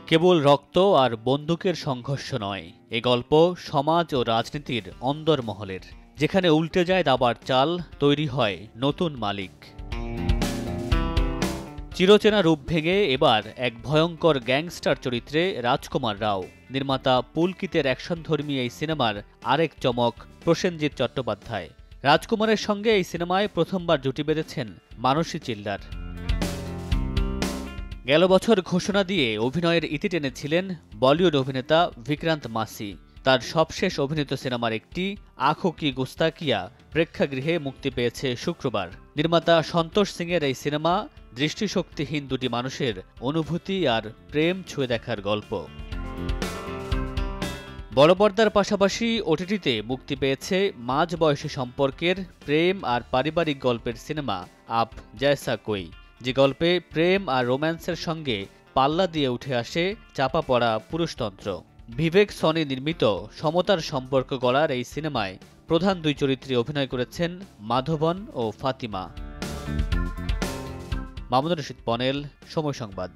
কেবল রক্ত আর বন্দুকের সংঘর্ষ নয়, এ গল্প সমাজ ও রাজনীতির অন্দরমহলের, যেখানে উল্টে যায় দাবার চাল, তৈরি হয় নতুন মালিক। চিরচেনা রূপ ভেঙে এবার এক ভয়ঙ্কর গ্যাংস্টার চরিত্রে রাজকুমার রাও। নির্মাতা পুলকিতের অ্যাকশনধর্মী এই সিনেমার আরেক চমক প্রসেনজিৎ চট্টোপাধ্যায়। রাজকুমারের সঙ্গে এই সিনেমায় প্রথমবার জুটি বেঁধেছেন মানসী চিল্লার। গেল বছর ঘোষণা দিয়ে অভিনয়ের ইতি টেনেছিলেন বলিউড অভিনেতা বিক্রান্ত মাসি। তার সবশেষ অভিনীত সিনেমার একটি আঁখো কি গুস্তাকিয়া প্রেক্ষাগৃহে মুক্তি পেয়েছে শুক্রবার। নির্মাতা সন্তোষ সিংয়ের এই সিনেমা দৃষ্টিশক্তিহীন দুটি মানুষের অনুভূতি আর প্রেম ছুঁয়ে দেখার গল্প। বড় পর্দার পাশাপাশি ওটিটিতে মুক্তি পেয়েছে মাঝবয়সী সম্পর্কের প্রেম আর পারিবারিক গল্পের সিনেমা আপ জয়সা কই, যে গল্পে প্রেম আর রোম্যান্সের সঙ্গে পাল্লা দিয়ে উঠে আসে চাপা পড়া পুরুষতন্ত্র। বিবেক সনি নির্মিত সমতার সম্পর্ক গড়ার এই সিনেমায় প্রধান দুই চরিত্রে অভিনয় করেছেন মাধবন ও ফাতিমা। মামুনুর রশিদ পনেল, সময় সংবাদ।